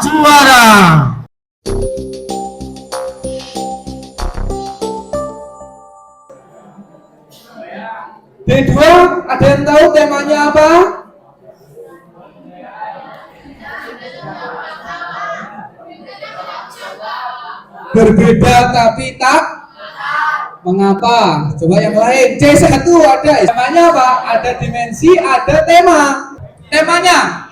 suara. D2, ada yang tahu temanya apa? Berbeda tapi tak mengapa. Coba yang lain. C1 ada. Temanya apa? Ada dimensi, ada tema. Temanya?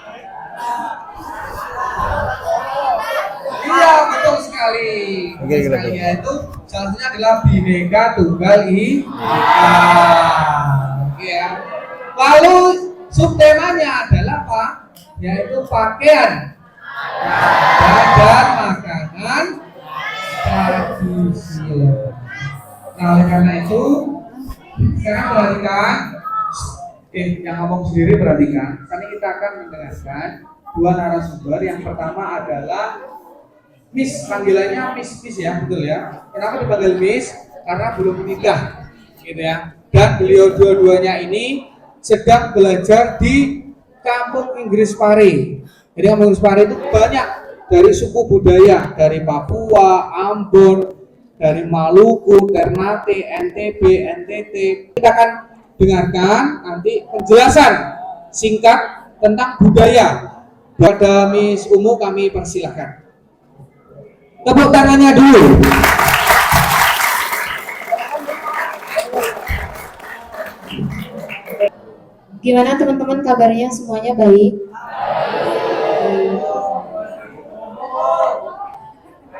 Iya, betul sekali. Oke, Yaitu salah satunya adalah Bhinneka Tunggal Ika. Oke ya. Lalu subtemanya adalah apa? Yaitu pakaian dan makanan tradisional. Nah, oleh karena itu sekarang perhatikan, yang ngomong sendiri perhatikan. Kali kita akan mendengarkan dua narasumber. Yang pertama adalah Miss, panggilannya Miss ya, betul ya. Kenapa dipanggil Miss? Karena belum menikah, gitu ya. Dan beliau dua-duanya ini sedang belajar di Kampung Inggris Pare. Jadi Kampung Inggris Pare itu banyak dari suku budaya, dari Papua, Ambon, dari Maluku, Ternate, NTB, NTT. Kita akan dengarkan nanti penjelasan singkat tentang budaya. Pada Miss Umu kami persilahkan. Tepuk tangannya dulu. Gimana teman-teman kabarnya, semuanya baik?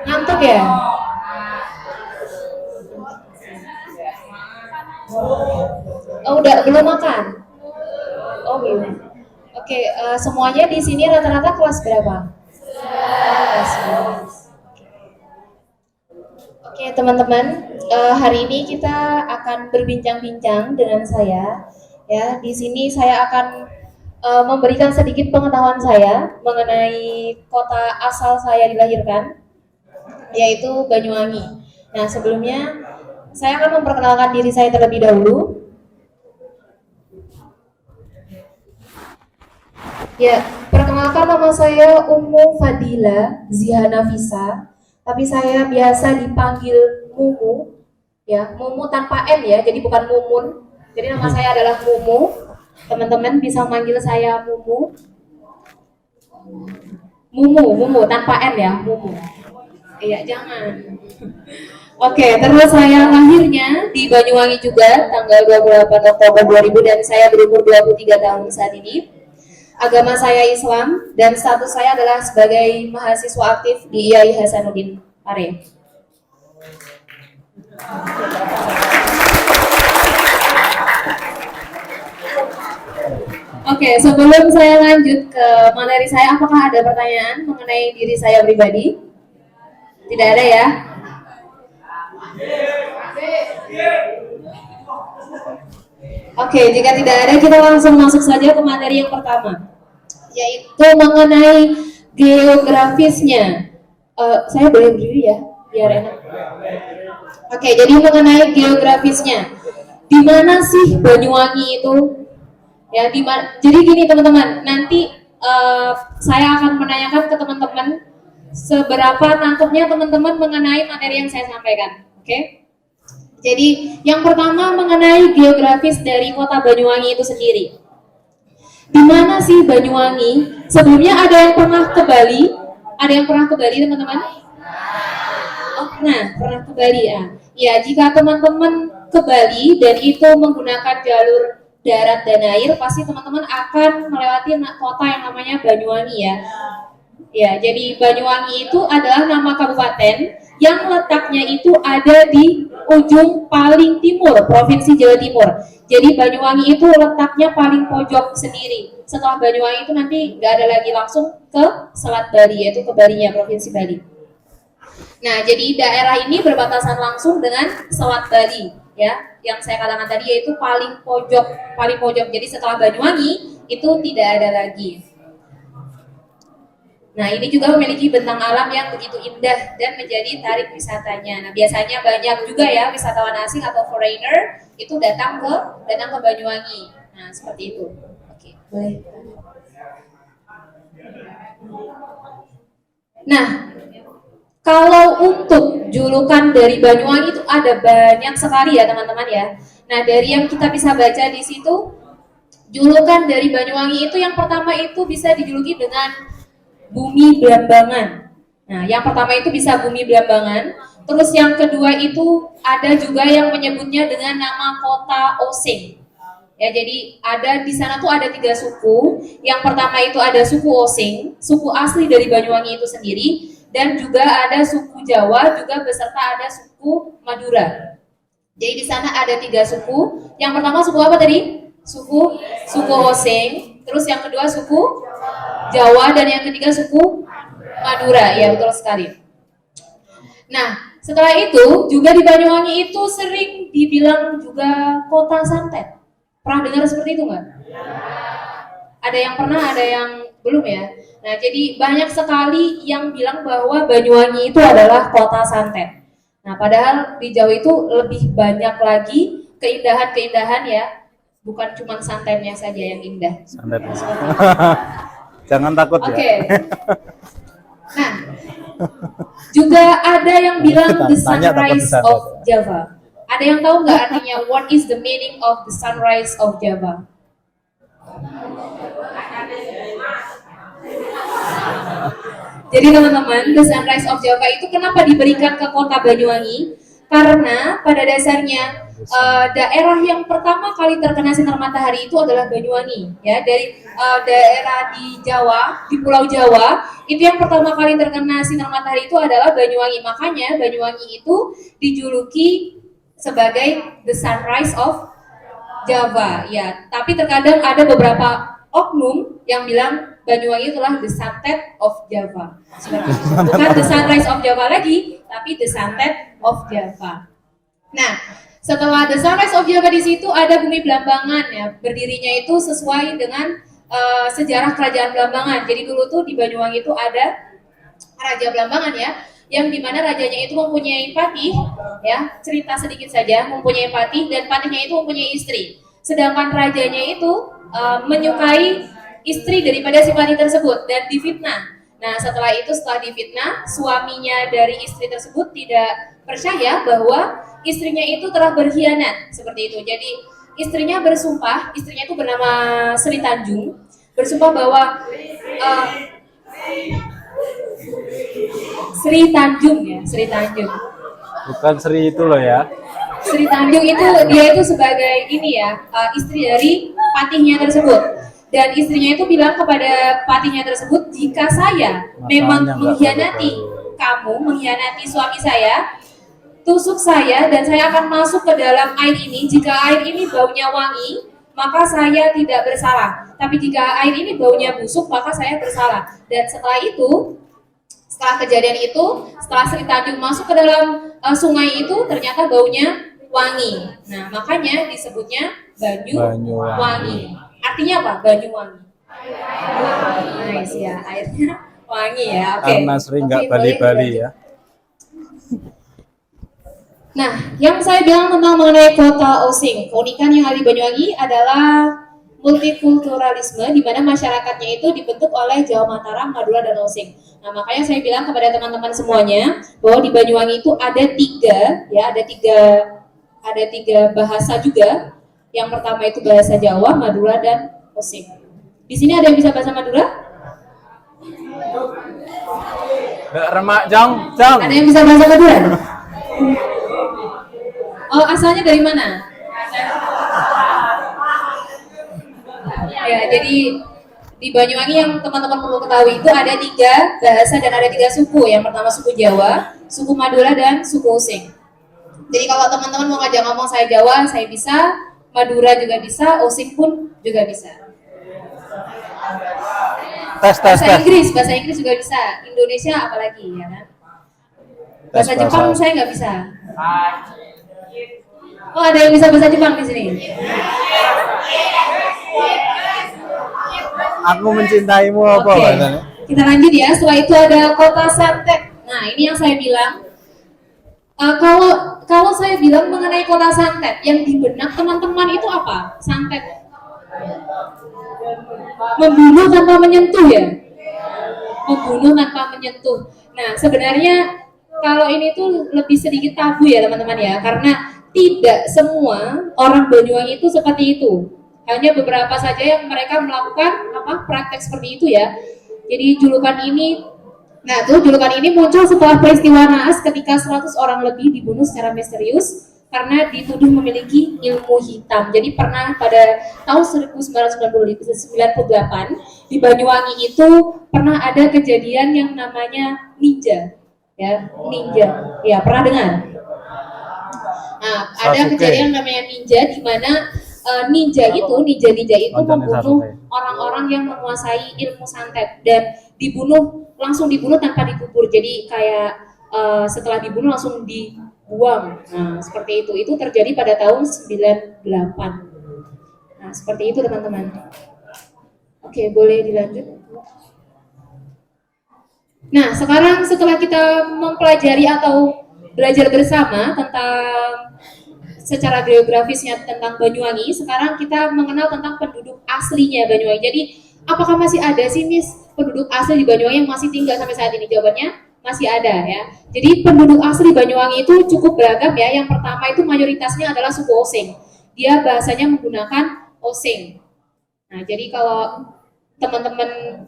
Ngantuk ya? Oh, belum makan? Oh, belum. Oke, semuanya di sini rata-rata kelas berapa? Kelas 11. Oke teman-teman, hari ini kita akan berbincang-bincang dengan saya. Ya, di sini saya akan memberikan sedikit pengetahuan saya mengenai kota asal saya dilahirkan, yaitu Banyuwangi. Nah, sebelumnya saya akan memperkenalkan diri saya terlebih dahulu. Ya, perkenalkan, nama saya Ummu Fadila Zihanafisa. Tapi saya biasa dipanggil Mumu, ya, Mumu tanpa N ya, jadi bukan Mumun. Jadi nama saya adalah Mumu. Teman-teman bisa manggil saya Mumu. Mumu tanpa N ya, Mumu. Iya, jangan. Oke, terus saya lahirnya di Banyuwangi juga, tanggal 28 Oktober 2000 dan saya berumur 23 tahun saat ini. Agama saya Islam dan status saya adalah sebagai mahasiswa aktif di IAI Hasanuddin Pare. Oke, sebelum saya lanjut ke materi saya, apakah ada pertanyaan mengenai diri saya pribadi? Tidak ada ya? Oke, jika tidak ada, kita langsung masuk saja ke materi yang pertama, yaitu mengenai geografisnya. Saya boleh berdiri ya, biar enak. Oke, jadi mengenai geografisnya, di mana sih Banyuwangi itu? Ya, jadi gini teman-teman, nanti saya akan menanyakan ke teman-teman seberapa nangkepnya teman-teman mengenai materi yang saya sampaikan. Oke? Jadi yang pertama mengenai geografis dari kota Banyuwangi itu sendiri. Di mana sih Banyuwangi? Sebelumnya ada yang pernah ke Bali? Ada yang pernah ke Bali teman-teman? Oh, pernah ke Bali ya. Ya, jika teman-teman ke Bali dan itu menggunakan jalur darat dan air, pasti teman-teman akan melewati kota yang namanya Banyuwangi ya. Ya, jadi Banyuwangi itu adalah nama kabupaten yang letaknya itu ada di ujung paling timur Provinsi Jawa Timur. Jadi Banyuwangi itu letaknya paling pojok sendiri. Setelah Banyuwangi itu nanti nggak ada lagi, langsung ke Selat Bali, yaitu ke Balinya, Provinsi Bali. Nah, jadi daerah ini berbatasan langsung dengan Selat Bali, ya, yang saya katakan tadi yaitu paling pojok. Jadi setelah Banyuwangi itu tidak ada lagi. Nah, ini juga memiliki bentang alam yang begitu indah dan menjadi tarik wisatanya. Nah, biasanya banyak juga ya wisatawan asing atau foreigner itu datang ke Banyuwangi. Nah, seperti itu. โอเค boleh. โอเค Oke, jadi mengenai geografisnya, di mana sih Banyuwangi? Sebelumnya ada yang pernah ke Bali? Ada yang pernah ke Bali teman-teman? Oke. Jadi Banyuwangi itu adalah nama kabupaten yang letaknya itu ada di ujung paling timur Provinsi Jawa Timur. Jadi Banyuwangi itu letaknya paling pojok sendiri. Setelah Banyuwangi itu nanti nggak ada lagi, langsung ke Selat Bali, yaitu ke Balinya, Provinsi Bali. Nah, jadi Nah, kalau untuk julukan dari Banyuwangi itu ada banyak sekali ya teman-teman ya. Nah, dari yang kita bisa baca di situ, julukan dari Banyuwangi itu yang pertama itu bisa dijuluki dengan Bumi Blambangan. Nah, yang pertama itu bisa Bumi Blambangan. Terus yang kedua itu ada juga yang menyebutnya dengan nama Kota Osing. Ya, jadi ada di sana tuh ada 3 suku. Yang pertama itu ada suku Osing, suku asli dari Banyuwangi itu sendiri, dan juga ada suku Jawa juga beserta ada suku Madura. Jadi di sana ada 3 suku. Yang pertama suku apa tadi? Suku Osing. Terus yang kedua suku Jawa dan yang ketiga suku Madura. Ya betul sekali. Nah, setelah itu juga di Banyuwangi itu sering dibilang juga kota santet. Pernah dengar seperti itu nggak? Ada yang pernah, ada yang belum ya. Nah, jadi banyak sekali yang bilang bahwa Banyuwangi itu adalah kota santet. Nah, padahal di Jawa itu lebih banyak lagi keindahan-keindahan ya, bukan cuma santetnya saja yang indah. Santet. Jangan takut ya. Oke. Nah, juga ada yang bilang the sunrise of Java. Ada yang tahu nggak artinya what is the meaning of the sunrise of Java? Jadi teman-teman, the sunrise of Java itu kenapa diberikan ke kota Banyuwangi? Karena pada dasarnya daerah yang pertama kali terkena sinar matahari itu adalah Banyuwangi. Ya, dari daerah di Jawa, di Pulau Jawa, itu yang pertama kali terkena sinar matahari itu adalah Banyuwangi. Makanya Banyuwangi itu dijuluki sebagai the sunrise of Java. Ya, tapi terkadang ada beberapa oknum yang bilang Banyuwangi itulah the sunset of Java. Bukan the sunrise of Java lagi, tapi the sunset of Java. Nah, setelah the sunrise of Java di situ ada Bumi Blambangan ya. Berdirinya itu sesuai dengan sejarah kerajaan Blambangan. Jadi dulu tuh di Banyuwangi itu ada Raja Blambangan ya, yang dimana rajanya itu mempunyai patih, ya cerita sedikit saja, mempunyai patih dan patihnya itu mempunyai istri. Sedangkan rajanya itu menyukai istri daripada si patih tersebut dan difitnah. Nah setelah difitnah, suaminya dari istri tersebut tidak percaya bahwa istrinya itu telah berkhianat seperti itu. Jadi istrinya bersumpah, istrinya itu bernama Sri Tanjung, bersumpah bahwa Sri Tanjung ya, Sri Tanjung. Bukan Sri itu loh ya. Sri Tanjung itu dia itu sebagai ini ya, istri dari patihnya tersebut. Dan istrinya itu bilang kepada patihnya tersebut, jika saya memang mengkhianati kamu, mengkhianati suami saya, tusuk saya dan saya akan masuk ke dalam air ini. Jika air ini baunya wangi, maka saya tidak bersalah. Tapi jika air ini baunya busuk, maka saya bersalah. Dan setelah itu, setelah kejadian itu, setelah Sri Tanjung masuk ke dalam sungai itu, ternyata baunya wangi. Nah, makanya disebutnya Banyuwangi. Artinya apa? Banyuwangi. Nice ya, airnya wangi ya. Oke. Karena sering nggak Bali-Bali ya. Nah, yang saya bilang tentang mengenai kota Osing, keunikan yang ada di Banyuwangi adalah multikulturalisme, di mana masyarakatnya itu dibentuk oleh Jawa, Mataram, Madura, dan Osing. Nah, makanya saya bilang kepada teman-teman semuanya bahwa di Banyuwangi itu ada tiga bahasa juga. Yang pertama itu bahasa Jawa, Madura, dan Osing. Di sini ada yang bisa bahasa Madura? Remak jang. Ada yang bisa bahasa Madura? Oh, asalnya dari mana? Ya, jadi di Banyuwangi yang teman-teman perlu ketahui itu ada 3 bahasa dan ada 3 suku. Yang pertama suku Jawa, suku Madura, dan suku Osing. Jadi kalau teman-teman mau ngajak ngomong saya Jawa, saya bisa, Madura juga bisa, Osing pun juga bisa. Bahasa Inggris juga bisa, Indonesia apalagi ya kan. Bahasa Jepang saya nggak bisa. Oh, ada yang bisa bahasa Jepang di sini. Aku mencintaimu apa bahasanya? Kita lanjut ya. Setelah itu ada kota santet. Nah, ini yang saya bilang. Kalau saya bilang mengenai kota santet, yang di benak teman-teman itu apa? Santet. Membunuh tanpa menyentuh ya. membunuh tanpa menyentuh. Nah, sebenarnya kalau ini tuh lebih sedikit tabu ya teman-teman ya, karena tidak semua orang Banyuwangi itu seperti itu. Hanya beberapa saja yang mereka melakukan praktek seperti itu ya. Jadi julukan ini muncul setelah peristiwa naas ketika 100 orang lebih dibunuh secara misterius karena dituduh memiliki ilmu hitam. Jadi pernah pada tahun 1998 di Banyuwangi itu pernah ada kejadian yang namanya ninja. Ya, ninja. Ya, pernah dengar? Nah, ada kejadian namanya ninja di mana ninja itu membunuh orang-orang yang menguasai ilmu santet dan langsung dibunuh tanpa dikubur. Jadi kayak setelah dibunuh langsung dibuang. Nah, seperti itu. Itu terjadi pada tahun 98. Nah, seperti itu teman-teman. Oke, boleh dilanjut. Nah, sekarang setelah kita mempelajari atau belajar bersama tentang secara geografisnya tentang Banyuwangi, sekarang kita mengenal tentang penduduk aslinya Banyuwangi. Jadi, apakah masih ada sih Miss penduduk asli di Banyuwangi yang masih tinggal sampai saat ini? Jawabannya masih ada ya. Jadi, penduduk asli Banyuwangi itu cukup beragam ya. Yang pertama itu mayoritasnya adalah suku Osing. Dia bahasanya menggunakan Osing. Nah, jadi kalau teman-teman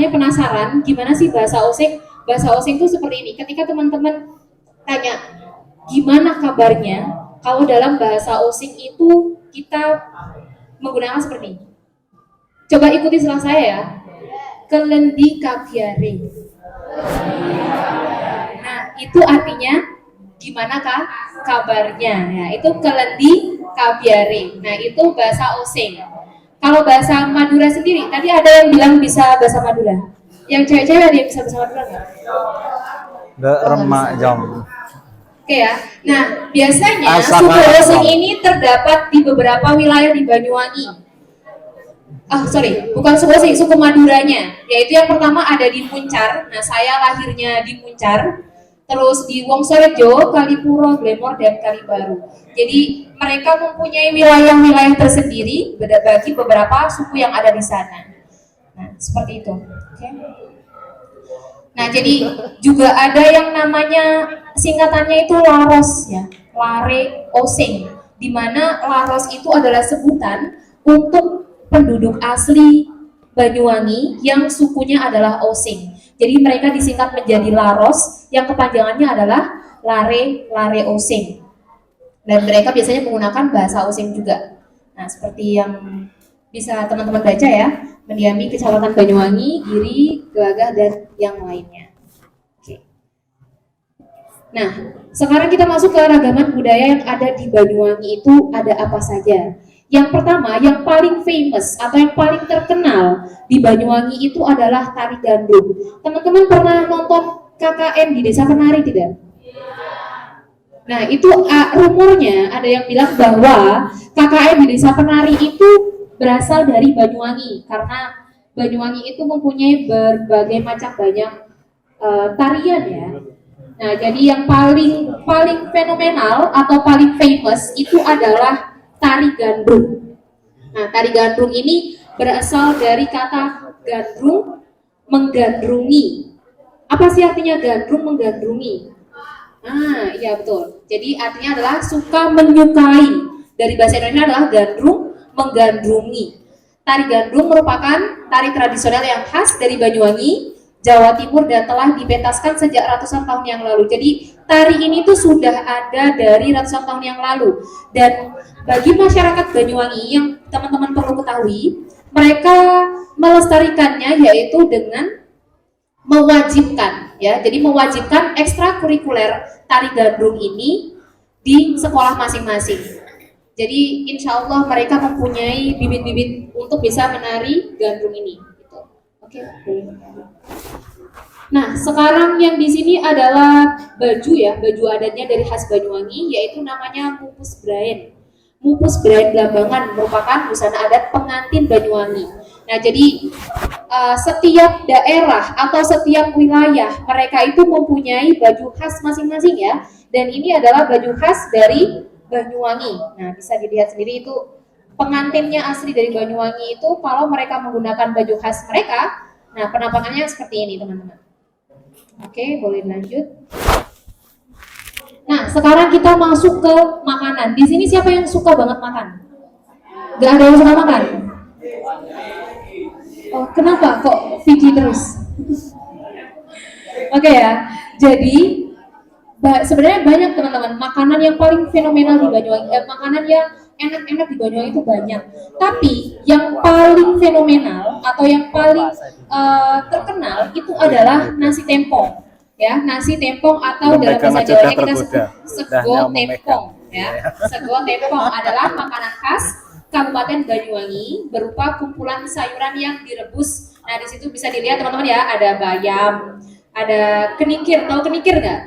penasaran gimana sih bahasa Osing? Bahasa Osing itu seperti ini. Ketika teman-teman tanya gimana kabarnya, kalau dalam bahasa Osing itu kita menggunakan seperti ini. Coba ikuti setelah saya ya. Kelendi kabiare. Nah, itu artinya gimana kah kabarnya? Ya, itu kelendi kabiare. Nah, itu bahasa Osing. Kalau bahasa Madura sendiri, tadi ada yang bilang bisa bahasa Madura. Yang cewek-cewek ada yang bisa bahasa Madura nggak? Remak jam. Oke ya. Nah, biasanya suku Osing ini terdapat di beberapa wilayah di Banyuwangi. Bukan suku Osing, suku Maduranya. Yaitu yang pertama ada di Muncar. Nah, saya lahirnya di Muncar. Terus di Wongsorejo, Kalipuro, Glemor, dan Kalibaru. Jadi mereka mempunyai wilayah-wilayah tersendiri bagi beberapa suku yang ada di sana. Nah, seperti itu. Oke. Nah, jadi juga ada yang namanya singkatannya itu Laros ya, Lare Osing, di mana Laros itu adalah sebutan untuk penduduk asli Banyuwangi yang sukunya adalah Osing. Jadi mereka disingkat menjadi Laros yang kepanjangannya adalah Lare Osing. Dan mereka biasanya menggunakan bahasa Osing juga. Nah, seperti yang bisa teman-teman baca ya, mendiami Kecamatan Banyuwangi, Giri, Gelagah, dan yang lainnya. Oke. Nah, sekarang kita masuk ke ragaman budaya yang ada di Banyuwangi itu ada apa saja. Yang pertama, yang paling famous atau yang paling terkenal di Banyuwangi itu adalah tari gandrung. Teman-teman pernah nonton KKN di Desa Penari tidak? Nah, itu rumornya ada yang bilang bahwa KKN di Desa Penari itu berasal dari Banyuwangi karena Banyuwangi itu mempunyai berbagai macam banyak tarian ya. Nah, jadi yang paling fenomenal atau paling famous itu adalah tari gandrung. Nah, tari gandrung ini berasal dari kata gandrung, menggandrungi. Apa sih artinya gandrung, menggandrungi? Nah, iya betul. Jadi artinya adalah suka menyukai. Dari bahasa Indonesia adalah gandrung, menggandrungi. Tari gandrung merupakan tari tradisional yang khas dari Banyuwangi, Jawa Timur dan telah dipentaskan sejak ratusan tahun yang lalu. Jadi tari ini tuh sudah ada dari ratusan tahun yang lalu. Dan bagi masyarakat Banyuwangi yang teman-teman perlu ketahui, mereka melestarikannya yaitu dengan mewajibkan ya. Jadi mewajibkan ekstrakurikuler tari gandrung ini di sekolah masing-masing. Jadi insya Allah mereka mempunyai bibit-bibit untuk bisa menari gandrung ini. Gitu. Oke. Nah, sekarang yang di sini adalah baju ya, baju adatnya dari khas Banyuwangi, yaitu namanya Mupus Braen. Mupus Braen Blambangan merupakan busana adat pengantin Banyuwangi. Nah, jadi setiap daerah atau setiap wilayah mereka itu mempunyai baju khas masing-masing ya. Dan ini adalah baju khas dari Banyuwangi. Nah, bisa dilihat sendiri itu pengantinnya asli dari Banyuwangi itu kalau mereka menggunakan baju khas mereka, Nah, penampakannya seperti ini, teman-teman. Oke, boleh lanjut. Nah, sekarang kita masuk ke makanan. Di sini siapa yang suka banget makan? Gak ada yang suka makan? Oh, kenapa kok Vicky terus? Oke ya, jadi sebenarnya banyak teman-teman makanan yang paling fenomenal di Banyuwangi, makanan yang enak-enak di Banyuwangi itu banyak. Tapi yang paling fenomenal atau yang paling terkenal itu adalah nasi tempong, ya, nasi tempong atau dalam bahasa Jawanya kita sebut sego tempong, ya. Sego tempong adalah makanan khas Kabupaten Banyuwangi berupa kumpulan sayuran yang direbus. Nah, di situ bisa dilihat teman-teman ya, ada bayam, ada kenikir, tahu kenikir nggak?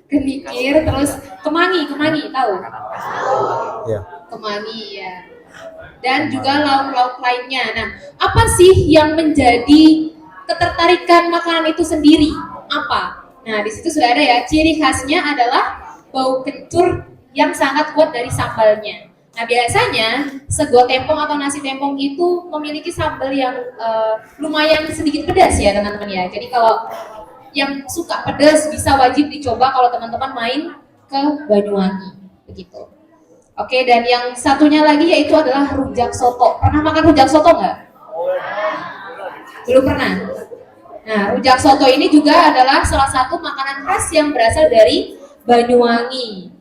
Kenikir, terus kemangi tahu? Ya. Kemangi ya. Dan juga lauk-lauk lainnya. Nah, apa sih yang menjadi ketertarikan makanan itu sendiri? Apa? Nah, di situ sudah ada ya, ciri khasnya adalah bau kencur yang sangat kuat dari sambalnya. Nah, biasanya sego tempong atau nasi tempong itu memiliki sambal yang lumayan sedikit pedas ya teman-teman ya. Jadi kalau yang suka pedas bisa wajib dicoba kalau teman-teman main ke Banyuwangi begitu. Oke, dan yang satunya lagi yaitu adalah rujak soto. Pernah makan rujak soto nggak? Belum pernah. Nah, rujak soto ini juga adalah salah satu makanan khas yang berasal dari Banyuwangi.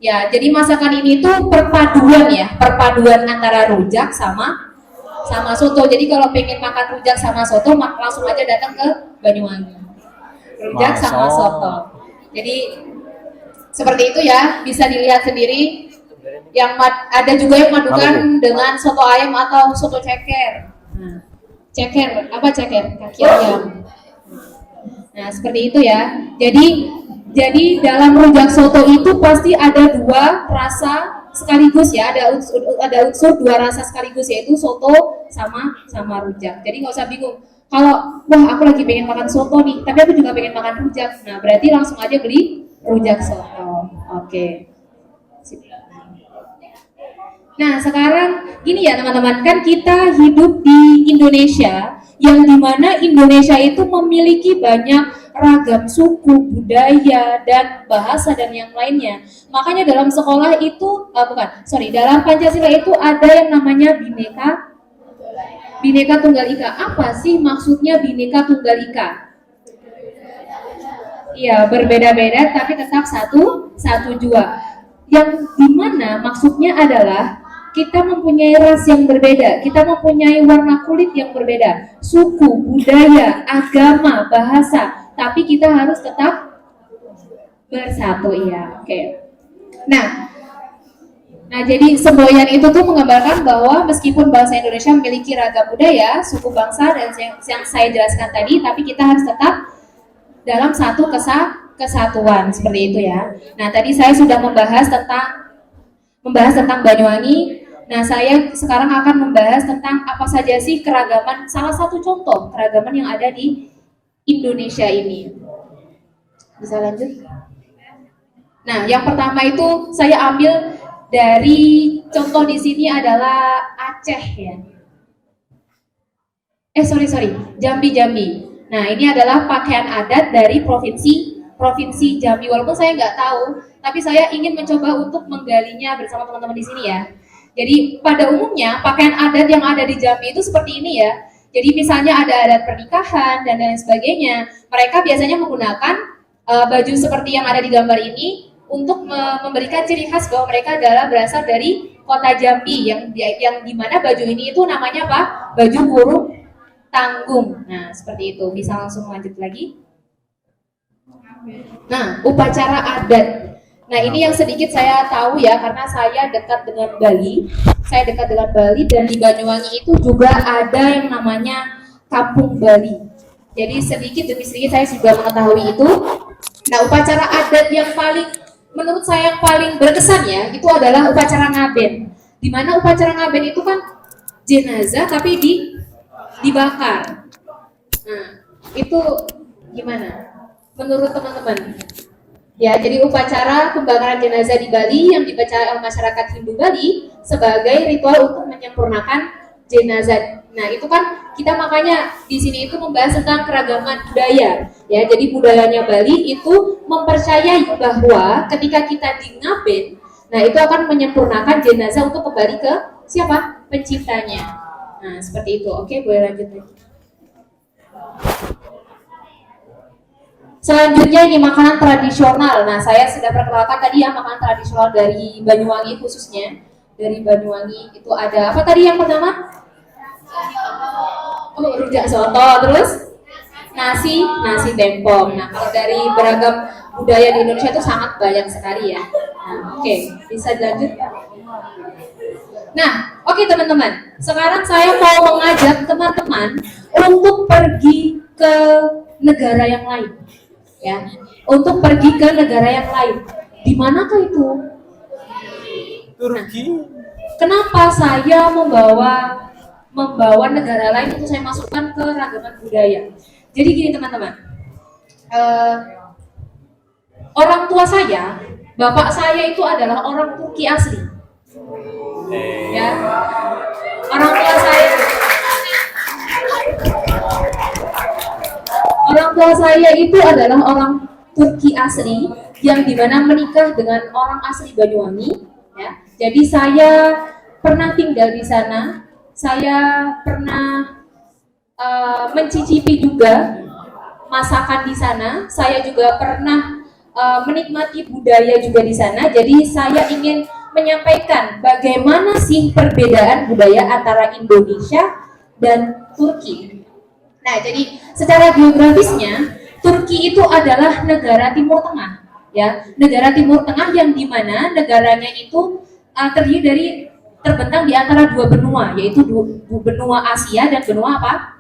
Ya, jadi masakan ini tuh perpaduan ya, perpaduan antara rujak sama soto. Jadi kalau pengen makan rujak sama soto, langsung aja datang ke Banyuwangi. Rujak sama soto. Jadi seperti itu ya, bisa dilihat sendiri. Yang ada juga yang madukan dengan soto ayam atau soto ceker. Nah, ceker, apa ceker? Kaki ayam. Nah, seperti itu ya. Jadi dalam rujak soto itu pasti ada dua rasa sekaligus ya, ada unsur dua rasa sekaligus, yaitu soto sama rujak. Jadi nggak usah bingung. Kalau wah aku lagi pengen makan soto nih, tapi aku juga pengen makan rujak. Nah, berarti langsung aja beli rujak soto. Oke. Nah, sekarang gini ya teman-teman, kan kita hidup di Indonesia yang dimana Indonesia itu memiliki banyak ragam suku, budaya, dan bahasa dan yang lainnya. Makanya dalam sekolah itu, dalam Pancasila itu ada yang namanya Bhinneka Tunggal Ika. Apa sih maksudnya Bhinneka Tunggal Ika? Iya, berbeda-beda tapi tetap satu jua. Yang dimana maksudnya adalah kita mempunyai ras yang berbeda, kita mempunyai warna kulit yang berbeda, suku, budaya, agama, bahasa, tapi kita harus tetap bersatu ya. Oke. Nah, jadi semboyan itu tuh menggambarkan bahwa meskipun bangsa Indonesia memiliki ragam budaya, suku bangsa dan yang saya jelaskan tadi, tapi kita harus tetap dalam satu kesatuan seperti itu ya. Nah, tadi saya sudah membahas tentang Banyuwangi. Nah, saya sekarang akan membahas tentang apa saja sih keragaman, salah satu contoh keragaman yang ada di Indonesia ini. Bisa lanjut? Nah, yang pertama itu saya ambil dari contoh di sini adalah Aceh ya. Jambi. Nah, ini adalah pakaian adat dari provinsi Jambi. Walaupun saya nggak tahu, tapi saya ingin mencoba untuk menggalinya bersama teman-teman di sini ya. Jadi pada umumnya pakaian adat yang ada di Jambi itu seperti ini ya. Jadi misalnya ada adat pernikahan dan lain sebagainya. Mereka biasanya menggunakan baju seperti yang ada di gambar ini untuk memberikan ciri khas bahwa mereka adalah berasal dari kota Jambi yang dimana baju ini itu namanya apa? Baju kurung tanggung. Nah, seperti itu. Bisa langsung lanjut lagi. Nah, upacara adat. Nah, ini yang sedikit saya tahu ya, karena saya dekat dengan Bali. Dan di Banyuwangi itu juga ada yang namanya Kampung Bali. Jadi sedikit demi sedikit saya sudah mengetahui itu. Nah, upacara adat yang menurut saya yang paling berkesan ya, itu adalah upacara ngaben. Di mana upacara ngaben itu kan jenazah tapi dibakar. Nah, itu gimana menurut teman-teman? Ya, jadi upacara pembakaran jenazah di Bali yang dibaca oleh masyarakat Hindu Bali sebagai ritual untuk menyempurnakan jenazah. Nah, itu kan kita makanya di sini itu membahas tentang keragaman budaya. Ya, jadi budayanya Bali itu mempercayai bahwa ketika kita di ngaben, nah itu akan menyempurnakan jenazah untuk kembali ke siapa? Penciptanya. Nah, seperti itu. Oke, boleh lanjut lagi. Selanjutnya ini makanan tradisional. Nah, saya sudah perkenalkan tadi ya makanan tradisional dari Banyuwangi khususnya. Dari Banyuwangi itu ada apa tadi yang pertama? Oh, rujak soto, terus nasi tempong. Nah, kalau dari beragam budaya di Indonesia itu sangat banyak sekali ya. Nah, oke, bisa dilanjut. Nah, oke teman-teman. Sekarang saya mau mengajak teman-teman untuk pergi ke negara yang lain. Ya, untuk pergi ke negara yang lain. Di manakah itu? Turki. Nah, kenapa saya membawa negara lain itu saya masukkan ke ragaman budaya? Jadi gini teman-teman, orang tua saya, bapak saya itu adalah orang Turki asli. Ya, orang tua saya itu adalah orang Turki asli yang dimana menikah dengan orang asli Banyuwangi. Ya, jadi saya pernah tinggal di sana. Saya pernah mencicipi juga masakan di sana. Saya juga pernah menikmati budaya juga di sana. Jadi saya ingin menyampaikan bagaimana sih perbedaan budaya antara Indonesia dan Turki. Nah, jadi secara geografisnya Turki itu adalah negara Timur Tengah, ya, negara Timur Tengah yang dimana negaranya itu terdiri dari terbentang di antara dua benua, yaitu benua Asia dan benua apa?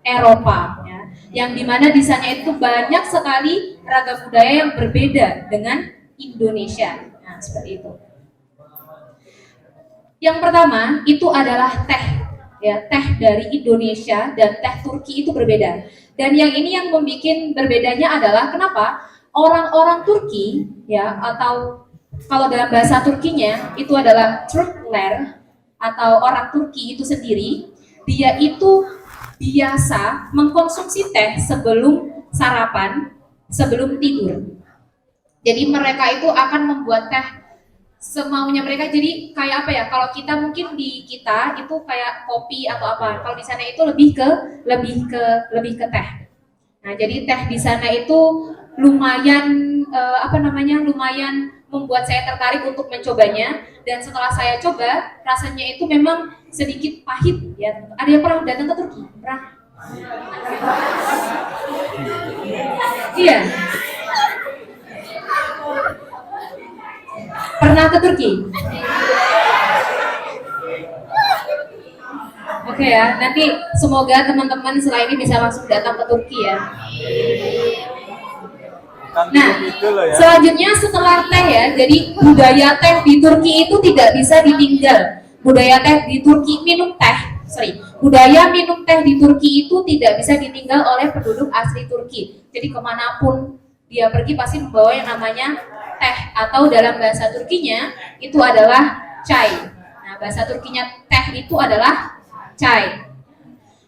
Eropa, ya. Yang dimana di sana itu banyak sekali ragam budaya yang berbeda dengan Indonesia. Nah, seperti itu. Yang pertama itu adalah teh, ya, teh dari Indonesia dan teh Turki itu berbeda. Dan yang ini yang membuat berbedanya adalah kenapa orang-orang Turki, ya, atau kalau dalam bahasa Turkinya itu adalah Türkler atau orang Turki itu sendiri, dia itu biasa mengkonsumsi teh sebelum sarapan, sebelum tidur. Jadi mereka itu akan membuat teh semaunya mereka. Jadi kayak apa ya? Kalau kita mungkin di kita itu kayak kopi atau apa. Kalau di sana itu lebih ke teh. Nah, jadi teh di sana itu lumayan lumayan membuat saya tertarik untuk mencobanya, dan setelah saya coba rasanya itu memang sedikit pahit ya. Ada yang pernah datang ke Turki? Pernah? Iya. Pernah ke Turki? Oke ya, nanti semoga teman-teman setelah ini bisa langsung datang ke Turki ya. Nah, selanjutnya setelah teh ya, jadi budaya teh di Turki itu tidak bisa ditinggal. Budaya minum teh di Turki itu tidak bisa ditinggal oleh penduduk asli Turki. Jadi kemanapun dia pergi pasti membawa yang namanya teh, atau dalam bahasa Turkinya itu adalah çay. Nah, bahasa Turkinya teh itu adalah çay.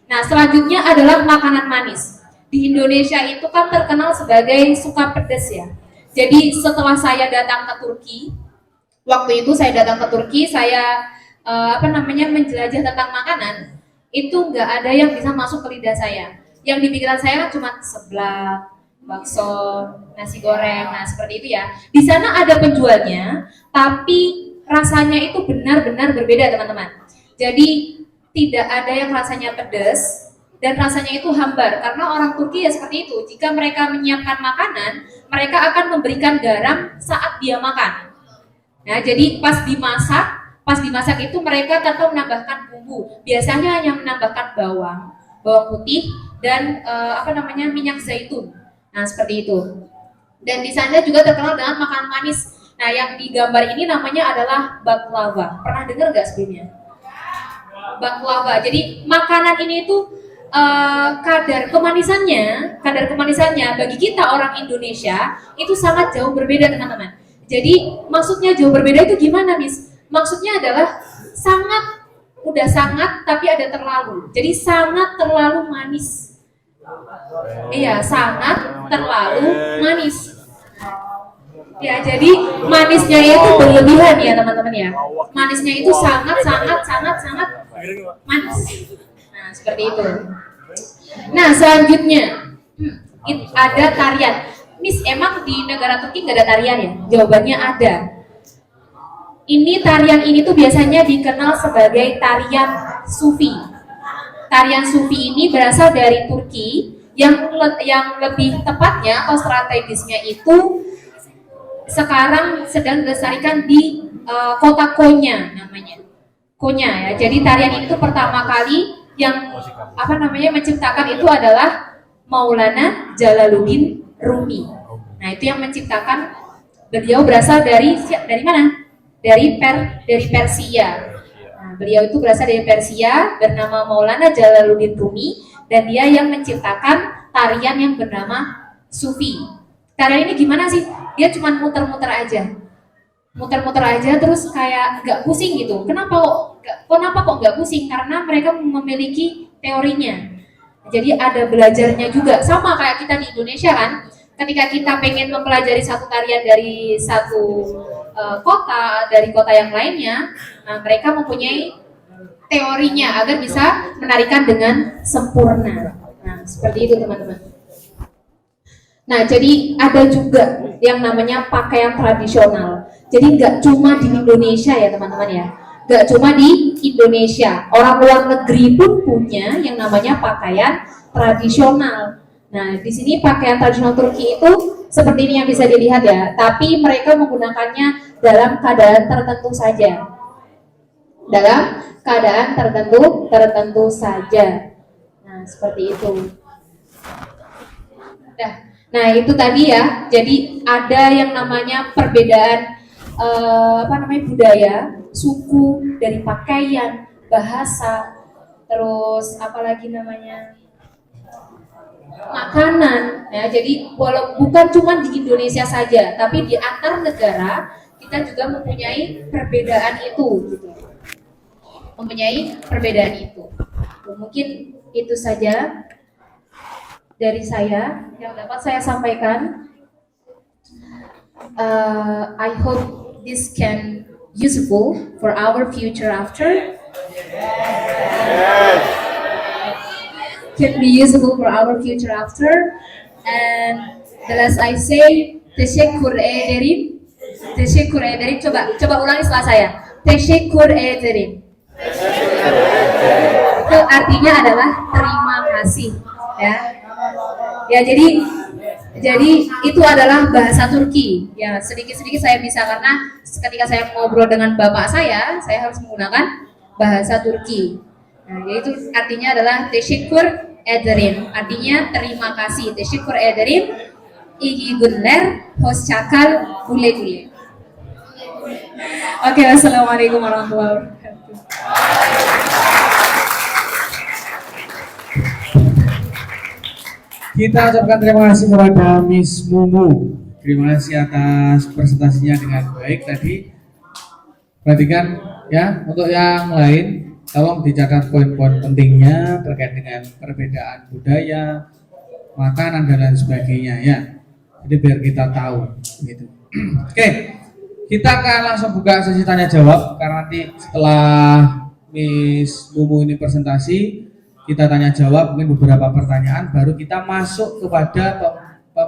Nah, selanjutnya adalah makanan manis. Di Indonesia itu kan terkenal sebagai suka pedas ya. Jadi setelah saya datang ke Turki, waktu itu saya datang ke Turki, saya menjelajah tentang makanan, itu nggak ada yang bisa masuk ke lidah saya. Yang di pikiran saya cuma seblak, bakso, nasi goreng, nah seperti itu ya. Di sana ada penjualnya, tapi rasanya itu benar-benar berbeda teman-teman. Jadi tidak ada yang rasanya pedas dan rasanya itu hambar, karena orang Turki ya seperti itu. Jika mereka menyiapkan makanan, mereka akan memberikan garam saat dia makan. Nah, jadi pas dimasak itu mereka tanpa menambahkan bumbu. Biasanya hanya menambahkan bawang putih dan minyak zaitun. Nah, seperti itu. Dan di sana juga terkenal dengan makanan manis. Nah, yang di gambar ini namanya adalah baklava. Pernah dengar nggak sebelumnya? Baklava. Jadi makanan ini itu kadar kemanisannya bagi kita orang Indonesia itu sangat jauh berbeda teman-teman. Jadi maksudnya jauh berbeda itu gimana, Miss? Maksudnya adalah sangat udah sangat tapi ada terlalu. Jadi sangat terlalu manis. Iya, sangat terlalu manis. Ya, jadi manisnya itu berlebihan ya teman-teman ya. Manisnya itu sangat manis. Nah, seperti itu. Nah, selanjutnya ada tarian. Miss, emang di negara Turki nggak ada tarian ya? Jawabannya ada. Tarian ini tuh biasanya dikenal sebagai tarian Sufi. Tarian Sufi ini berasal dari Turki, yang lebih tepatnya atau strategisnya itu sekarang sedang dilestarikan di kota Konya namanya. Konya ya. Jadi tarian itu pertama kali yang menciptakan itu adalah Maulana Jalaluddin Rumi. Nah, itu yang menciptakan. Beliau berasal dari mana? Dari Persia. Nah, beliau itu berasal dari Persia, bernama Maulana Jalaluddin Rumi, dan dia yang menciptakan tarian yang bernama Sufi. Tarian ini gimana sih? Dia cuma muter-muter aja, terus kayak nggak pusing gitu. Kenapa kok nggak pusing? Karena mereka memiliki teorinya. Jadi ada belajarnya juga, sama kayak kita di Indonesia kan. Ketika kita pengen mempelajari satu tarian dari satu kota, dari kota yang lainnya, nah mereka mempunyai teorinya agar bisa menarikan dengan sempurna. Nah, seperti itu teman-teman. Nah, jadi ada juga yang namanya pakaian tradisional. Jadi nggak cuma di Indonesia ya teman-teman ya. Nggak cuma di Indonesia. Orang luar negeri pun punya yang namanya pakaian tradisional. Nah, di sini pakaian tradisional Turki itu seperti ini yang bisa dilihat ya. Tapi mereka menggunakannya dalam keadaan tertentu saja. Dalam keadaan tertentu saja. Nah, seperti itu. Nah, itu tadi ya. Jadi ada yang namanya perbedaan budaya, suku, dari pakaian, bahasa, terus apalagi namanya makanan. Ya, jadi bukan cuma di Indonesia saja, tapi di antar negara kita juga mempunyai perbedaan itu, gitu. Mempunyai perbedaan itu. Mungkin itu saja dari saya yang dapat saya sampaikan. I hope this can useful for our future after. Can be useful for our future after. And the last I say, teşekkür ederim. Teşekkür ederim. Coba ulangi setelah saya. Teşekkür ederim. Itu artinya adalah terima kasih, ya. Ya, jadi itu adalah bahasa Turki. Ya, sedikit-sedikit saya bisa karena ketika saya ngobrol dengan bapak saya harus menggunakan bahasa Turki. Nah, yaitu artinya adalah teşekkür ederim. Artinya terima kasih. Teşekkür ederim. İyi günler. Hoşça kal. Güle güle. Oke, wassalamualaikum warahmatullahi wabarakatuh. Kita ucapkan terima kasih kepada Miss Mumu. Terima kasih atas presentasinya dengan baik tadi. Perhatikan ya, untuk yang lain tolong dicatat poin-poin pentingnya terkait dengan perbedaan budaya, makanan dan lain sebagainya ya. Jadi biar kita tahu gitu. Oke, kita akan langsung buka sesi tanya jawab karena nanti setelah Miss Mumu ini presentasi, kita tanya jawab mungkin beberapa pertanyaan baru kita masuk kepada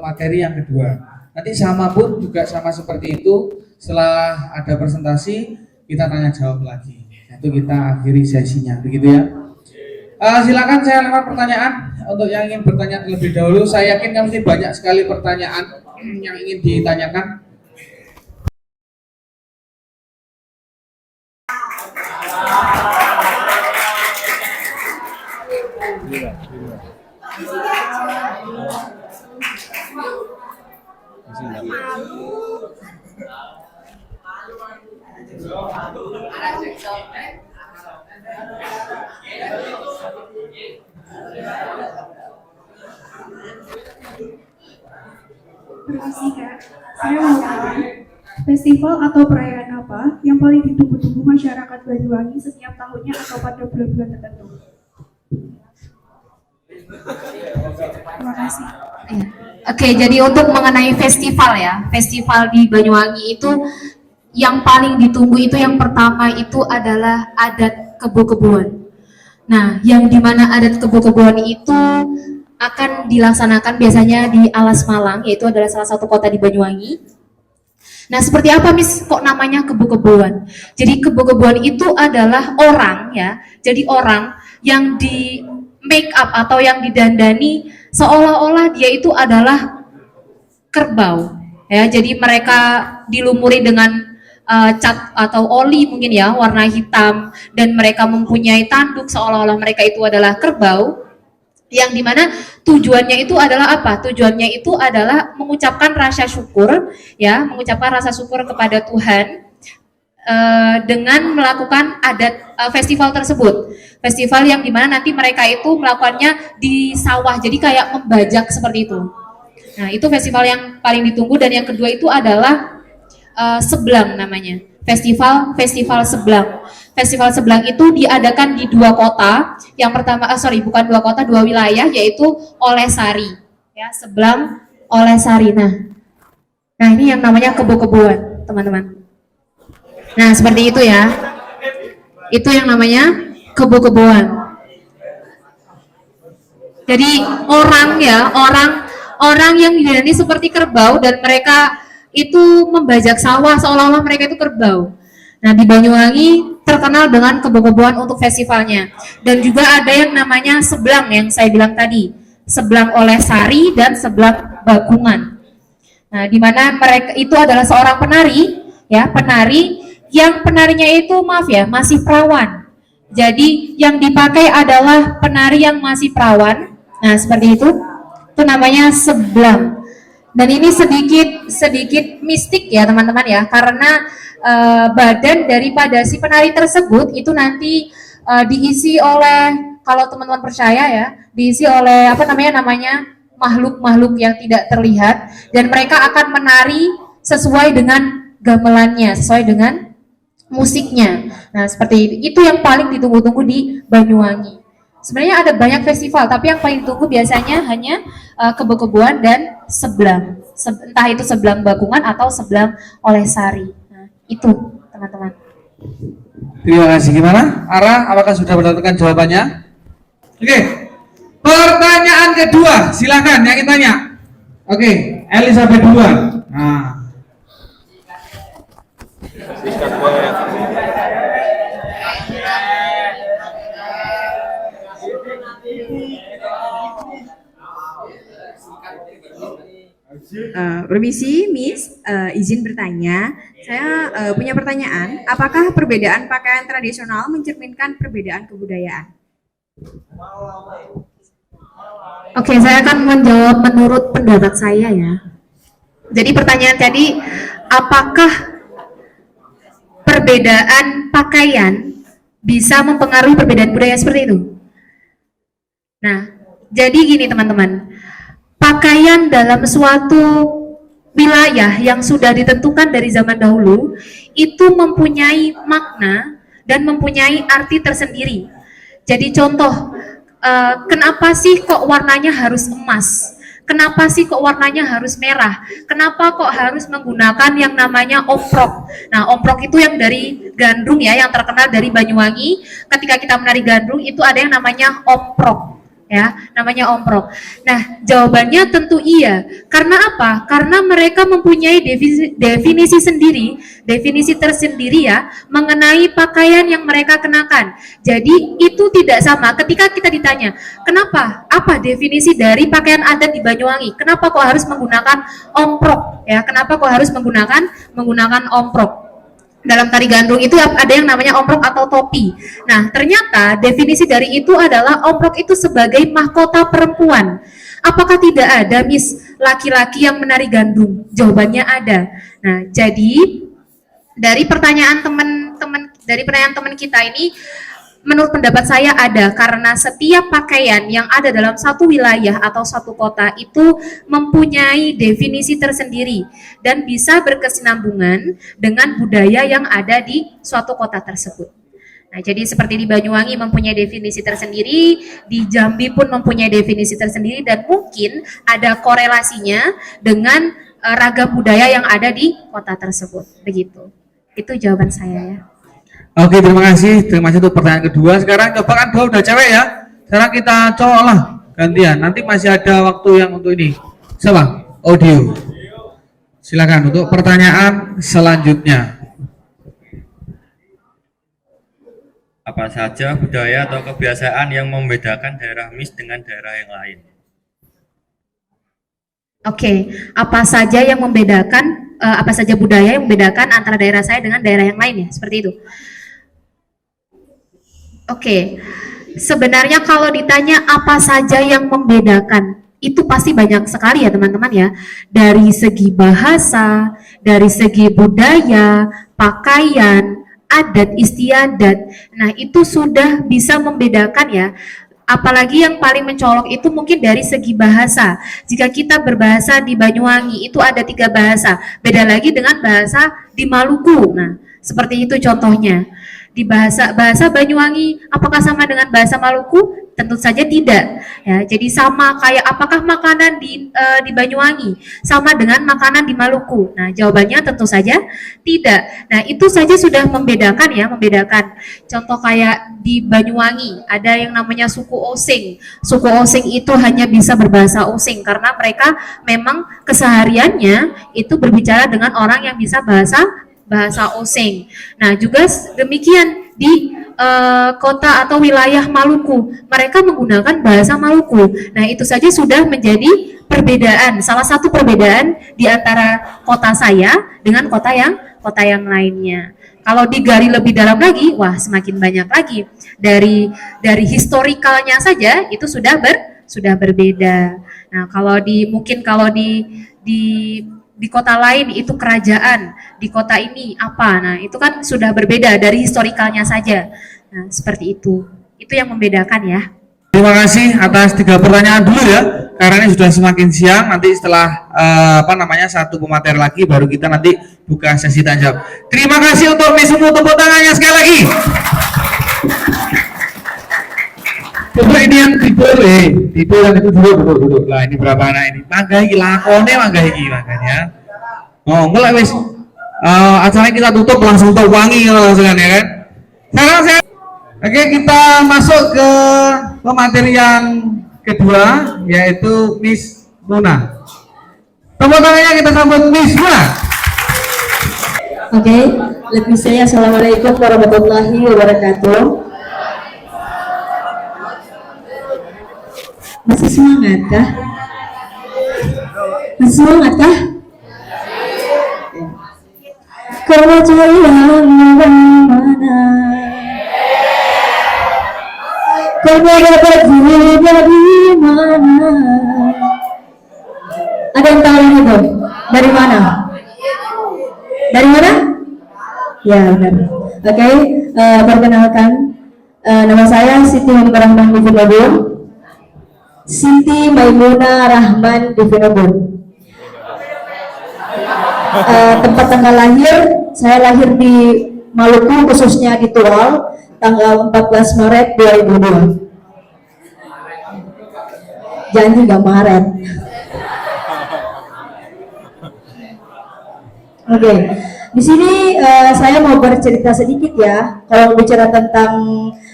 materi yang kedua. Nanti sama pun juga sama seperti itu, setelah ada presentasi kita tanya jawab lagi. Itu kita akhiri sesinya, begitu ya. Silakan saya lempar pertanyaan untuk yang ingin bertanya terlebih dahulu. Saya yakin mesti banyak sekali pertanyaan yang ingin ditanyakan. Terima kasih Kak. Saya mau tanya, festival atau perayaan apa apa yang paling ditunggu-tunggu masyarakat Banyuwangi setiap tahunnya atau pada bulan-bulan tertentu? Terima kasih. Ya. Oke, jadi untuk mengenai festival ya, festival di Banyuwangi itu yang paling ditunggu itu yang pertama itu adalah adat kebo-keboan. Nah, yang dimana adat kebo-keboan itu akan dilaksanakan biasanya di Alas Malang, yaitu adalah salah satu kota di Banyuwangi. Nah, seperti apa Miss kok namanya kebo-keboan? Jadi kebo-keboan itu adalah orang ya, jadi orang yang di make up atau yang didandani seolah-olah dia itu adalah kerbau ya, jadi mereka dilumuri dengan cat atau oli mungkin ya warna hitam, dan mereka mempunyai tanduk seolah-olah mereka itu adalah kerbau, yang dimana tujuannya itu adalah apa? Tujuannya itu adalah mengucapkan rasa syukur ya, mengucapkan rasa syukur kepada Tuhan dengan melakukan adat festival tersebut. Festival yang dimana nanti mereka itu melakukannya di sawah, jadi kayak membajak seperti itu. Nah, itu festival yang paling ditunggu. Dan yang kedua itu adalah Seblang namanya, festival Seblang. Festival Seblang itu diadakan di dua kota. Yang pertama, bukan dua kota, dua wilayah, yaitu Olesari, ya, Seblang, Olesari. Nah ini yang namanya kebo-keboan, teman-teman. Nah seperti itu ya, itu yang namanya kebo-keboan. Jadi orang yang didandani seperti kerbau, dan mereka itu membajak sawah seolah-olah mereka itu kerbau. Nah di Banyuwangi terkenal dengan kebo-keboan untuk festivalnya. Dan juga ada yang namanya Seblang yang saya bilang tadi, Seblang Olesari dan Seblang Bakungan. Nah di mana mereka itu adalah seorang penari ya, penari yang penarinya itu masih perawan. Jadi yang dipakai adalah penari yang masih perawan. Nah seperti itu namanya Seblang. Dan ini sedikit mistik ya teman-teman ya, karena badan daripada si penari tersebut itu nanti diisi oleh, kalau teman-teman percaya ya, diisi oleh namanya makhluk-makhluk yang tidak terlihat, dan mereka akan menari sesuai dengan gamelannya, sesuai dengan musiknya. Nah seperti itu yang paling ditunggu-tunggu di Banyuwangi. Sebenarnya ada banyak festival, tapi yang paling ditunggu biasanya hanya kebo-keboan dan Seblang. Entah itu Seblang Bakungan atau Seblang Olesari. Nah, itu teman-teman. Terima kasih. Gimana? Ara, apakah sudah mendapatkan jawabannya? Oke. Pertanyaan kedua, silakan yang tanya. Oke, Elizabeth duluan. Nah. Permisi, Miss, izin bertanya. Saya punya pertanyaan. Apakah perbedaan pakaian tradisional mencerminkan perbedaan kebudayaan? Oke, saya akan menjawab menurut pendapat saya ya. Jadi pertanyaan tadi, apakah perbedaan pakaian bisa mempengaruhi perbedaan budaya seperti itu? Nah, jadi gini teman-teman. Pakaian dalam suatu wilayah yang sudah ditentukan dari zaman dahulu itu mempunyai makna dan mempunyai arti tersendiri. Jadi contoh, kenapa sih kok warnanya harus emas? Kenapa sih kok warnanya harus merah? Kenapa kok harus menggunakan yang namanya omprok? Nah, omprok itu yang dari gandrung ya, yang terkenal dari Banyuwangi. Ketika kita menari gandrung itu ada yang namanya omprok. Ya, namanya omprok. Nah, jawabannya tentu iya. Karena apa? Karena mereka mempunyai definisi sendiri, definisi tersendiri ya, mengenai pakaian yang mereka kenakan. Jadi, itu tidak sama ketika kita ditanya, kenapa? Apa definisi dari pakaian adat di Banyuwangi? Kenapa kok harus menggunakan omprok? Ya, kenapa kok harus menggunakan omprok? Dalam tari gandrung itu ada yang namanya omprok atau topi. Nah, ternyata definisi dari itu adalah omprok itu sebagai mahkota perempuan. Apakah tidak ada, Miss, laki-laki yang menari gandrung? Jawabannya ada. Nah, jadi dari pertanyaan teman-teman kita ini, menurut pendapat saya ada, karena setiap pakaian yang ada dalam satu wilayah atau satu kota itu mempunyai definisi tersendiri dan bisa berkesinambungan dengan budaya yang ada di suatu kota tersebut. Nah, jadi seperti di Banyuwangi mempunyai definisi tersendiri, di Jambi pun mempunyai definisi tersendiri, dan mungkin ada korelasinya dengan ragam budaya yang ada di kota tersebut. Begitu. Itu jawaban saya ya. Oke, terima kasih. Terima kasih untuk pertanyaan kedua. Sekarang coba kan dua udah cewek ya. Sekarang kita cowok lah gantian. Nanti masih ada waktu yang untuk ini. Siapa? Audio. Silakan untuk pertanyaan selanjutnya. Apa saja budaya atau kebiasaan yang membedakan daerah MIS dengan daerah yang lain? Oke, apa saja yang membedakan, apa saja budaya yang membedakan antara daerah saya dengan daerah yang lain ya, seperti itu. Oke, sebenarnya kalau ditanya apa saja yang membedakan, itu pasti banyak sekali ya teman-teman ya. Dari segi bahasa, dari segi budaya, pakaian, adat istiadat. Nah, itu sudah bisa membedakan ya. Apalagi yang paling mencolok itu mungkin dari segi bahasa. Jika kita berbahasa di Banyuwangi, itu ada 3 bahasa. Beda lagi dengan bahasa di Maluku. Nah, seperti itu contohnya. Di bahasa Banyuwangi, apakah sama dengan bahasa Maluku? Tentu saja tidak. Ya, jadi sama kayak apakah makanan di Banyuwangi sama dengan makanan di Maluku? Nah, jawabannya tentu saja tidak. Nah, itu saja sudah membedakan ya, membedakan. Contoh kayak di Banyuwangi ada yang namanya suku Osing. Suku Osing itu hanya bisa berbahasa Osing karena mereka memang kesehariannya itu berbicara dengan orang yang bisa bahasa Osing. Nah, juga demikian di kota atau wilayah Maluku, mereka menggunakan bahasa Maluku. Nah, itu saja sudah menjadi perbedaan, salah satu perbedaan di antara kota saya dengan kota yang lainnya. Kalau digali lebih dalam lagi, wah semakin banyak lagi. Dari historikalnya saja itu sudah berbeda. Nah, kalau di kota lain itu kerajaan, di kota ini apa? Nah, itu kan sudah berbeda dari historikalnya saja. Nah, seperti itu. Itu yang membedakan ya. Terima kasih atas 3 pertanyaan dulu ya. Karena ini sudah semakin siang, nanti setelah satu pemateri lagi baru kita nanti buka sesi tanya jawab. Terima kasih untuk Miss Umu, tepuk tangannya sekali lagi. Coba ini yang tipe yang itu duduk. Lah ini berapa anak ini? Mangga iki lakone mangga iki makanya. Oh, enggak wis. Acara kita tutup langsung wangi langsung kan ya kan. Sekarang oke, kita masuk ke pemateri yang kedua yaitu Miss Muna. Tepuk tangannya kita sambut Miss Muna. Oke, let me say assalamualaikum warahmatullahi wabarakatuh. Masih semangat kah? Masih semangat kah? Kau jalan mana? Kau dapat diri dari mana? Ada yang tahu ini tuh? Dari mana? Dari mana? Ya benar. Oke, perkenalkan nama saya Siti Rahman Divinobun. Siti Maimunah Rahman Divinobun. Tempat tanggal lahir, saya lahir di Maluku, khususnya di Tual, tanggal 14 Maret 2002. Janji nggak Maret. Oke, di sini saya mau bercerita sedikit ya. Kalau bicara tentang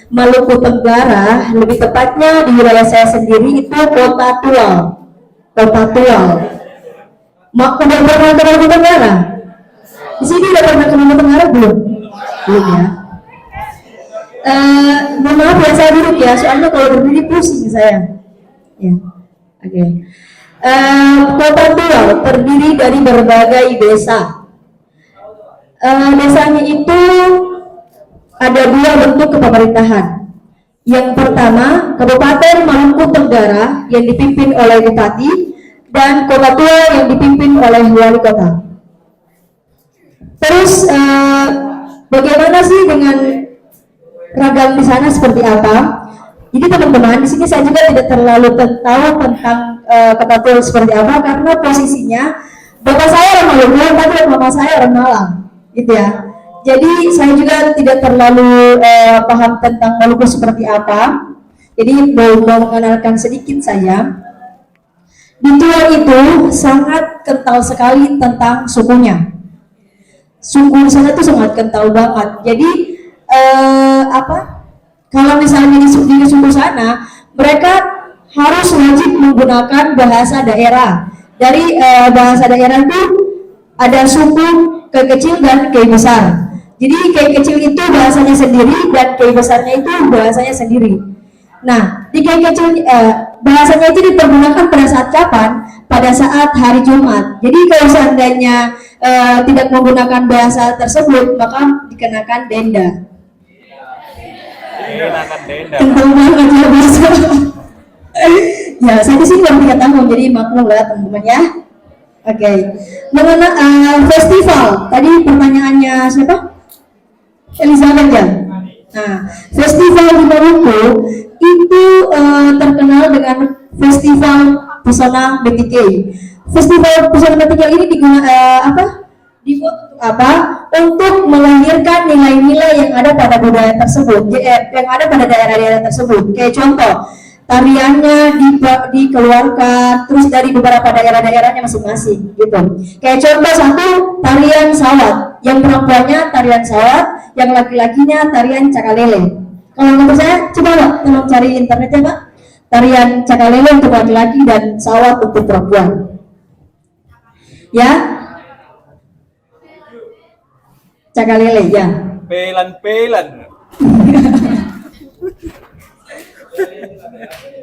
Maluku Tenggara, lebih tepatnya di wilayah saya sendiri itu Kota Tual. Kota Tual. Udah pernah ke Maluku Tenggara? Di sini udah pernah ke Maluku Tenggara belum? Belum ya. Mohon maaf ya, saya duduk ya, soalnya kalau berdiri pusing saya. Ya, oke. Kota Tual terdiri dari berbagai desa. Desanya itu ada 2 bentuk kepemerintahan. Yang pertama, Kabupaten Maluku Tenggara yang dipimpin oleh Bupati dan Kota Tual yang dipimpin oleh Wali Kota. Terus bagaimana sih dengan ragam di sana seperti apa. Jadi teman-teman, di sini saya juga tidak terlalu tahu tentang Ketatual seperti apa karena posisinya bapak saya orang Maluku, tapi mama saya orang Malang, gitu ya. Jadi saya juga tidak terlalu paham tentang Maluku seperti apa. Jadi mau mengenalkan sedikit saja. Di Tual itu sangat kental sekali tentang sukunya. Suku di sana itu sangat kental banget. Jadi kalau misalnya di suku sana, mereka harus wajib menggunakan bahasa daerah. Dari bahasa daerah itu ada suku Kei kecil dan Kei besar. Jadi Kei kecil itu bahasanya sendiri dan Kei besarnya itu bahasanya sendiri. Nah, di Kei kecil bahasanya itu dipergunakan pada saat kapan? Pada saat hari Jumat. Jadi kalau seandainya tidak menggunakan bahasa tersebut, maka dikenakan denda. Kental banget ya bahasa. Ya, saya di sini baru 3 tahun, jadi maklum lah teman-teman ya. Oke. Mengenai festival, tadi pertanyaannya siapa? Elizabeth ya. Nah, festival di Maluku itu terkenal dengan festival pesona BTK. Festival pesona BTK ini dibuat untuk melahirkan nilai-nilai yang ada pada budaya tersebut, yang ada pada daerah-daerah tersebut. Kayak contoh, tariannya dikeluarkan terus dari beberapa daerah-daerahnya masing-masing gitu. Kayak contoh satu, tarian sawat, yang perempuannya tarian sawat, yang laki-lakinya tarian cakalele. Kalau menurut saya, coba Pak, tolong cari internetnya Pak, tarian cakalele untuk laki-laki dan sawat untuk perempuan ya. Cakalele ya. Pelan-pelan.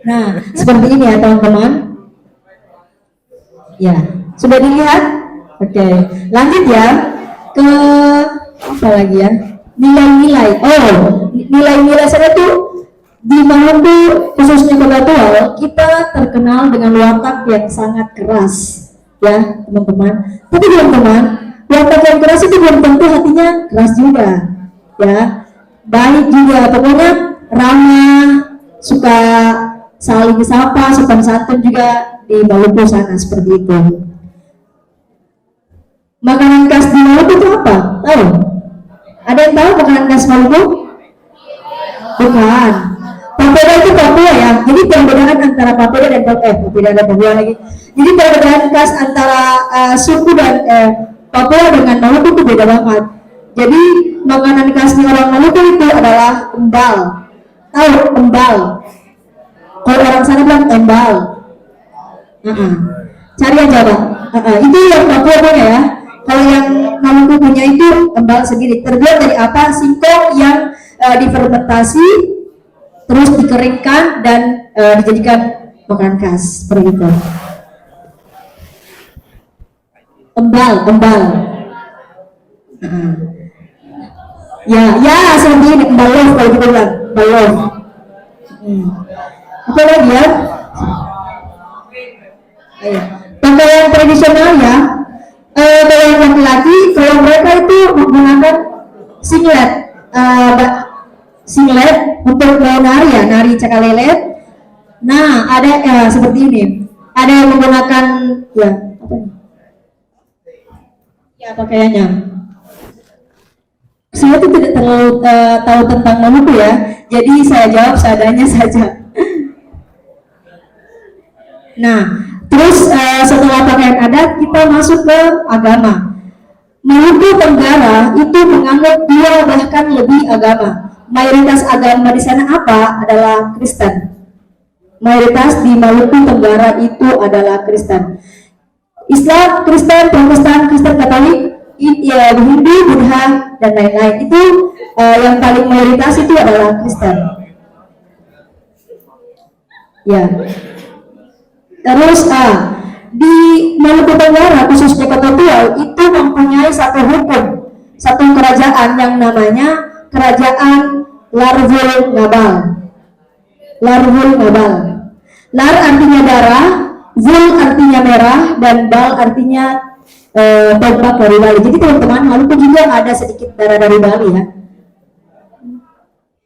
Nah, seperti ini ya teman-teman. Ya, sudah dilihat? Oke, lanjut ya ke apa lagi ya? Nilai-nilai. Oh, nilai-nilai saya tuh di Maluku khususnya Kota Tual kita terkenal dengan watak yang sangat keras, ya teman-teman. Tapi teman-teman, watak yang keras itu belum tentu hatinya keras juga, ya. Baik juga, pokoknya ramah, suka saling disapa, sopan santun juga di Maluku sana seperti itu. Makanan khas di Maluku itu apa? Tahu? Ada yang tahu makanan khas Maluku? Bukan. Papeda itu Papua ya. Jadi perbedaan antara Papeda dan Papeda dan Papua lagi. Jadi perbedaan khas antara suku dan Papua dengan Maluku itu beda banget. Jadi makanan khasnya orang Maluku itu adalah embal. Tahu embal? Kalau orang sana bilang embal. Cari aja Bang. Itu yang Papua punya ya. Kalau yang Maluku punya itu embal sendiri. Terbuat dari apa? Singkong yang difermentasi, terus dikeringkan dan dijadikan makanan khas seperti itu. Embal. Ya seperti ini embal loaf kalau kita bilang embal loaf. Apa lagi ya? Pakaian tradisional ya. Kalau yang laki-laki, kalau mereka itu menggunakan singlet untuk nari ya, nari cakalele. Nah, ada seperti ini. Ada yang menggunakan ya apa ini? Ya pakaiannya. Saya tuh tidak terlalu tahu tentang Maluku ya, jadi saya jawab seadanya saja. Nah, terus setelah pakaian adat kita masuk ke agama. Maluku Tenggara itu menganut 2 bahkan lebih agama. Mayoritas agama di sana apa? Adalah Kristen. Mayoritas di Maluku Tenggara itu adalah Kristen. Islam, Kristen, Protestan, Kristen Katolik, ya, Hindu, Buddha dan lain-lain. Itu yang paling mayoritas itu adalah Kristen. Ya. Terus di Maluku Tenggara khususnya Kota Tual itu mempunyai satu hukum, satu kerajaan yang namanya Kerajaan Larvul Ngabal. Larvul Ngabal. Lar artinya darah, Vul artinya merah, dan Bal artinya tombak dari Bali. Jadi teman-teman, Maluku juga ada sedikit darah dari Bali ya.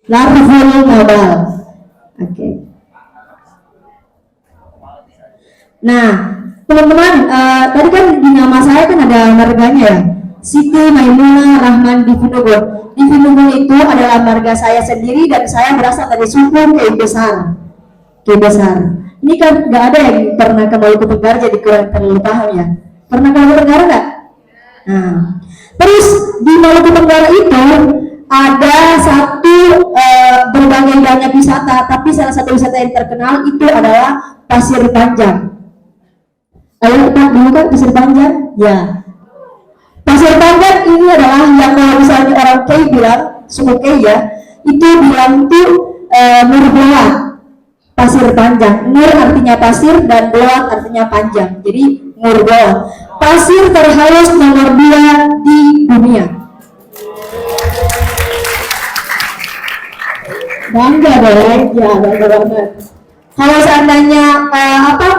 Larval mobile. Oke. Nah, teman-teman, tadi kan di nama saya kan ada marganya ya. Siti Maimunah Rahman Divinugul. Divinugul itu adalah marga saya sendiri dan saya berasal dari suku Kei Besar. Kei Besar. Ini kan nggak ada yang pernah ke Maluku Tenggara, jadi kurang terlalu paham ya. Pernah ke Maluku Tenggara nggak? Nah, terus di Maluku Tenggara itu ada satu berbagai banyak wisata, tapi salah satu wisata yang terkenal itu adalah Pasir Panjang. Ayo kita dulu kan Pasir Panjang, ya. Pasir Panjang ini adalah yang kalau misalnya orang Kei bilang, suku Kei ya, itu bilang tuh Murboa. Pasir Panjang, Nur artinya pasir dan Boa artinya panjang, jadi Murboa. Pasir terhalus nomor 2 di dunia. Bangga dong, ya bangga banget. Kalau seandainya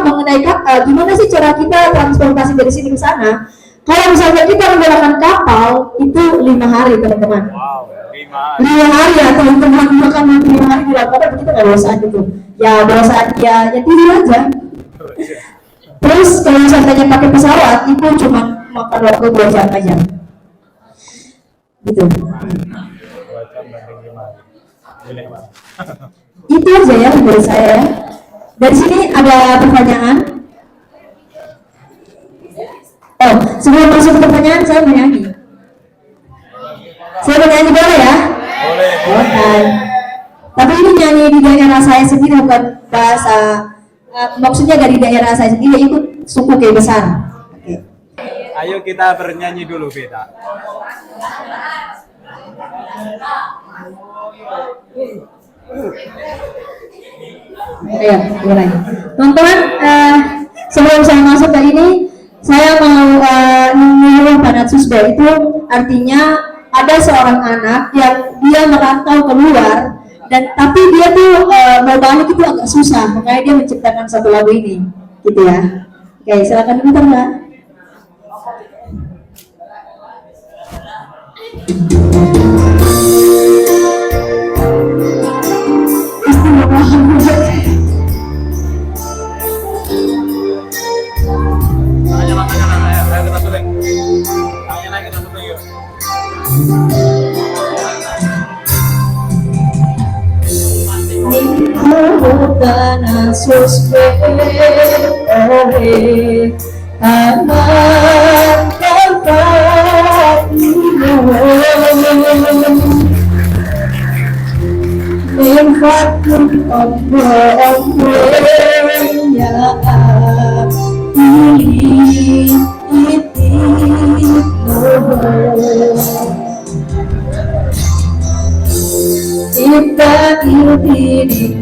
mengenai gimana sih cara kita transportasi dari sini ke sana? Kalau misalnya kita menggunakan kapal itu 5 hari teman-teman. Wow, 5 5 hari ya teman-teman, makan 5 hari di lapangan kita nggak bosan gitu. Ya bosan ya tidur aja. Terus kalau misalnya pakai pesawat itu cuma makan waktu 2 jam aja. Gitu. 2 jam banding 5 hari. Milih mana? Itu aja ya dari saya. Dari sini ada pertanyaan. Oh, sebelum masuk ke pertanyaan saya menyanyi. Saya menyanyi boleh ya? Boleh. Oke. Tapi ini nyanyi di daerah saya sendiri, bukan bahasa maksudnya dari daerah saya sendiri, ikut suku Kei Besar. Oke. Ayo kita bernyanyi dulu, Beta. Ayo, mulai. Teman-teman, sebelum saya masuk ke ini, saya mau menyuruh Panatsusbe itu artinya ada seorang anak yang dia merantau keluar dan tapi dia tuh mau balik itu agak susah, makanya dia menciptakan satu lagu ini, gitu ya. Oke, silakan diputar Mbak. Ayo kita suling. Ayo kita suling yuk. Tanah suspe ore aman tempat Infakun ombo ya iti Ita iti di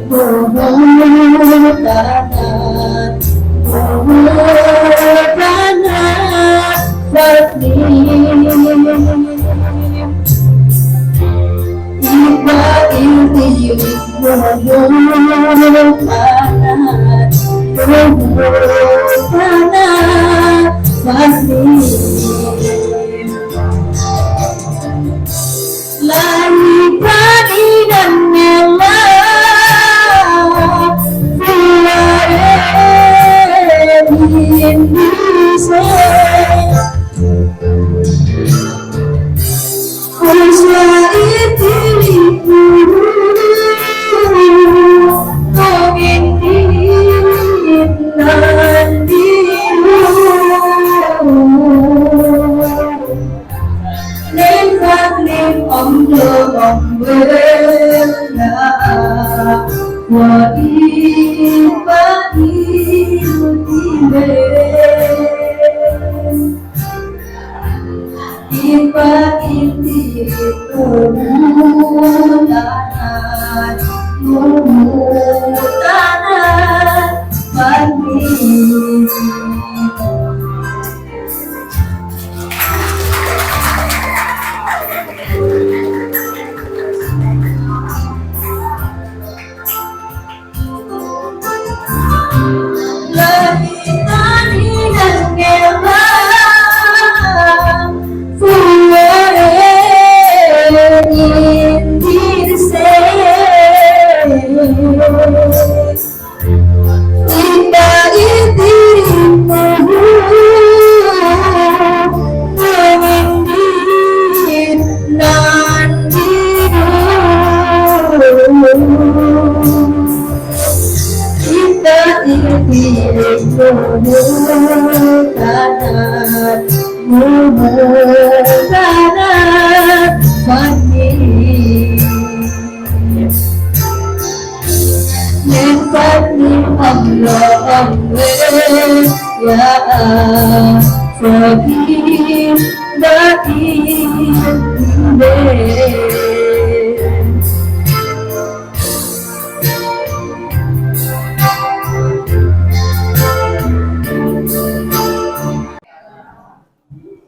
tanah Fatni Ita iti di tanah Fatni Lari padi dan melah Fuare Indonesia Uswa itiliku Mungkin dinandimu Lim omdo ombela Wa ipa ilutime Ipa iti mutanan Mami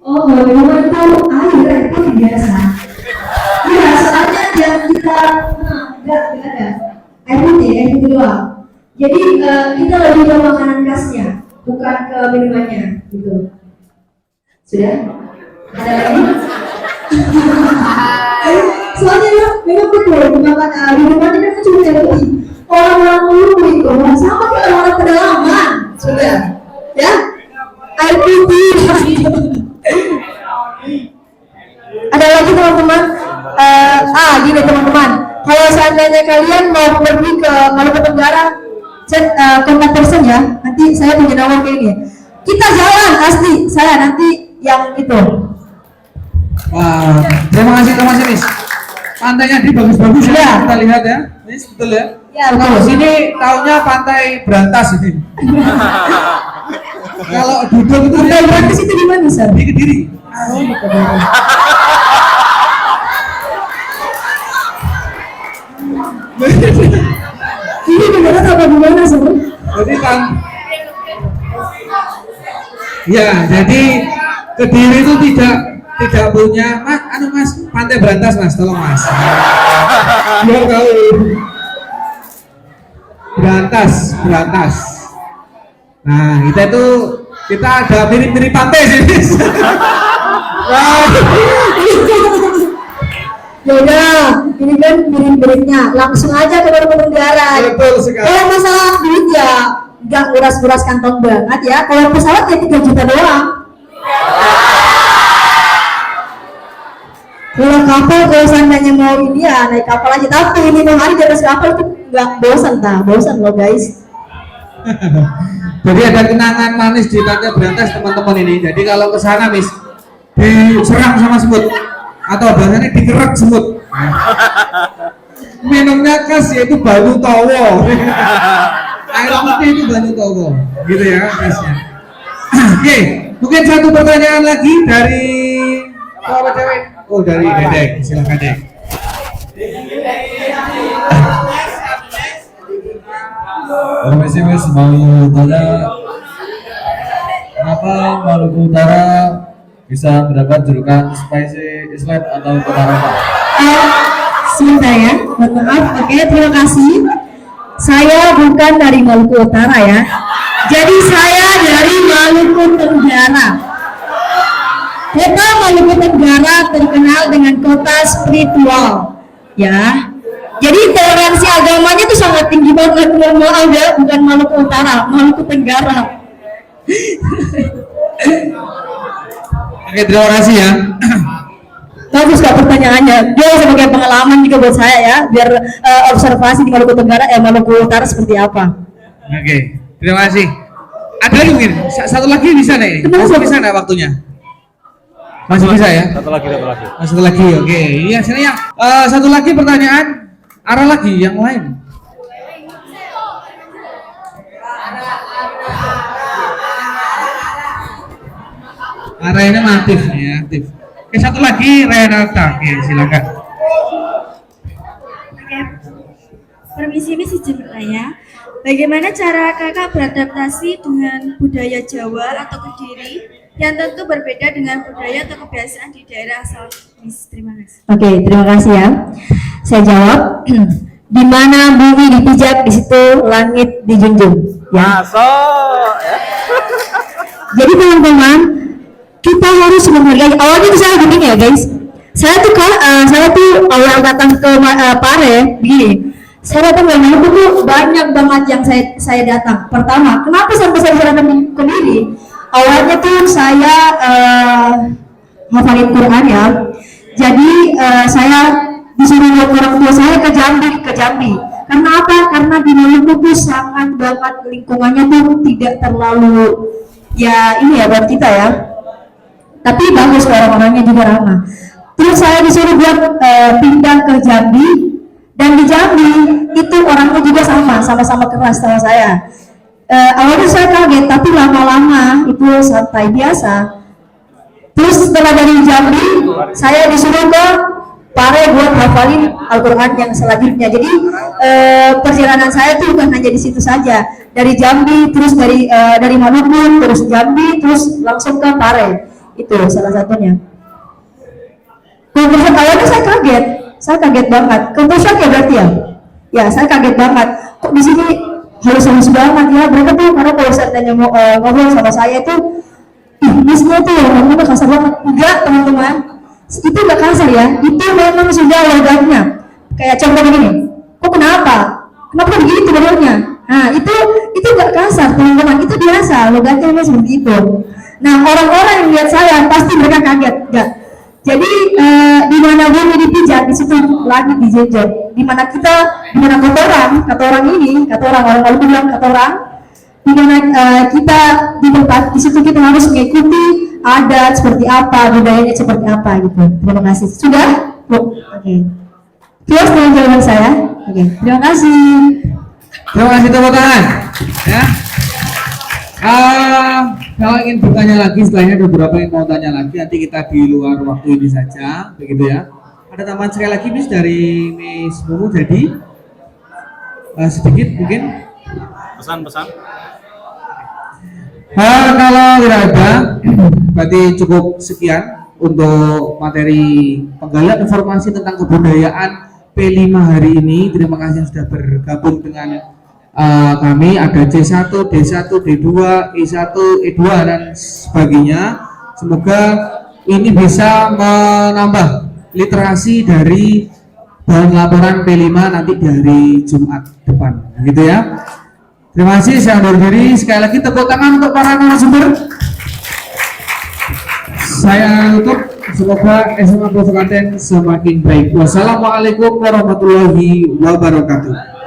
Oh, minuman itu air itu biasa. Iya, soalnya yang kita enggak ada. Air putih doang. Jadi kita lebih ke makanan khasnya, bukan ke minumannya, gitu. Sudah? Ada lagi? Soalnya ya, memang betul, makan minuman itu kan cuma yang putih. Orang-orang dulu itu sama kayak orang pedalaman. Sudah, ya? Air putih. Ada lagi teman-teman? Gini teman-teman, kalau seandainya kalian mau pergi ke Maluku Tenggara, kontak person ya. Nanti saya punya nomor kayak ini. Kita jalan asli, saya nanti yang itu. Wah, terima kasih Miss. Pantainya di bagus-bagus ya, kita lihat ya. Miss, betul ya? Ya, Kalau betul. sini taunya pantai Berantas ini. Kalau duduk itu Pantai Berantas itu di mana, Sir? di Kediri. Oh, di Kediri. Ini beneran apa gimana, Sir? Jadi kan, ya, jadi Kediri itu tidak punya mas pantai Berantas mas, tolong mas. Biar tahu. Berantas. Nah kita ada mirip-mirip pantai sini. Ya udah, ini kan mirip-miripnya. Langsung aja ke Maluku Tenggara. Betul sekali. Kalau masalah duit ya nggak nguras-nguras kantong banget ya. Kalau pesawat ya 3 juta doang. Kalau kapal, kalau seandainya mau ini ya naik kapal aja. Tapi ini 5 hari di atas kapal itu nggak bosan loh guys. Jadi ada kenangan manis di pantai Berantas teman-teman ini. Jadi kalau ke sana Miss diserang sama semut atau bahasanya digerak semut. Minumnya khas yaitu Banyu Towo. Air putih itu Banyu Towo. Gitu ya khasnya. Oke, mungkin satu pertanyaan lagi dari apa cewek? Oh dari Dedek, silakan Dek. Permisi Miss, mau tanya kenapa Maluku Utara bisa mendapat julukan Spicy Island atau Kota Rempah? Sebentar ya, mohon maaf. Oke, terima kasih. Saya bukan dari Maluku Utara ya. Jadi saya dari Maluku Tenggara. Kota Maluku Tenggara terkenal dengan kota spiritual, ya. Jadi toleransi agamanya itu sangat tinggi banget. Mohon maaf ya, bukan Maluku Utara, Maluku Tenggara. Oke, terima kasih ya. Bagus kok pertanyaannya. Dia sebagai pengalaman juga buat saya ya, biar observasi di Maluku Tenggara, Maluku Utara seperti apa. Oke, terima kasih. Ada lagi mungkin? Satu lagi bisa nih? Masih bisa nggak waktunya? Masih bisa ya? Satu lagi. Satu lagi, oke. Iya, sini yang satu lagi pertanyaan. Arah lagi yang lain. Arah ini aktif nih, aktif. Oke, satu lagi Renata. Oke, silakan. Permisi Miss, izin bertanya, bagaimana cara kakak beradaptasi dengan budaya Jawa atau Kediri yang tentu berbeda dengan budaya atau kebiasaan di daerah asal Miss? Terima kasih. Oke, terima kasih ya. Saya jawab. Di mana bumi dipijak, di situ langit dijunjung. Ya. Jadi teman-teman, kita harus menghargai. Awalnya itu saya begini ya guys. Saya tuh awal datang ke Pare begini. Saya datang ke Maluku tuh banyak banget yang saya datang. Pertama, kenapa sampai saya datang ke Kediri? Awalnya tuh saya hafalin Quran ya. Jadi saya disuruh orang tua saya ke Jambi. Karena apa? Karena di Maluku tuh sangat banget, lingkungannya tuh tidak terlalu ya ini ya buat kita ya. Tapi bagus orang-orangnya juga ramah. Terus saya disuruh buat pindah ke Jambi, dan di Jambi itu orangnya juga sama-sama keras sama saya. Awalnya saya kaget, tapi lama-lama itu santai biasa. Terus setelah dari Jambi, saya disuruh ke Pare buat hafalin Al-Quran yang selanjutnya. Jadi perjalanan saya tuh bukan hanya di situ saja. Dari Jambi, terus dari Maluku, terus Jambi, terus langsung ke Pare. Itu salah satunya. Kemudian awalnya saya kaget banget. Kemudian ya berarti ya? Ya, saya kaget banget. Kok di sini halus-halus banget ya? Mereka tuh karena kalau saya tanya ngobrol sama saya tuh, bisnya tuh ya ngomongnya kasar banget. Enggak teman-teman, itu enggak kasar ya. Itu memang sudah logatnya. Kayak contoh begini. Kok kenapa begitu badannya? Nah itu enggak kasar teman-teman. Itu biasa logatnya memang seperti itu. Nah orang-orang yang lihat saya pasti mereka kaget. Enggak. Jadi di mana bumi dipijak, di situ lagi dijejok. Di mana kata orang lalu bilang kata orang, di mana kita di tempat di situ kita harus mengikuti adat seperti apa, budayanya seperti apa gitu. Terima kasih. Sudah? Oke. Puas dengan jawaban saya? Oke. Terima kasih. Terima kasih, tepuk tangan. Ya. Kalau ingin bertanya lagi, setelahnya ada beberapa yang mau tanya lagi, nanti kita di luar waktu ini saja, begitu ya. Ada tambahan sekali lagi Miss dari Miss Mumu, jadi sedikit mungkin. Pesan-pesan. Kalau tidak ada, berarti cukup sekian untuk materi penggalian informasi tentang kebudayaan P5 hari ini. Terima kasih yang sudah bergabung dengan kami. Ada C1, D1, D2, E1, E2 dan sebagainya. Semoga ini bisa menambah literasi dari bahan laporan P5 nanti di hari Jumat depan, gitu ya. Terima kasih, saya undur diri. Sekali lagi tepuk tangan untuk para narasumber. Saya tutup. Semoga SMA Provokaten semakin baik. Wassalamualaikum warahmatullahi wabarakatuh.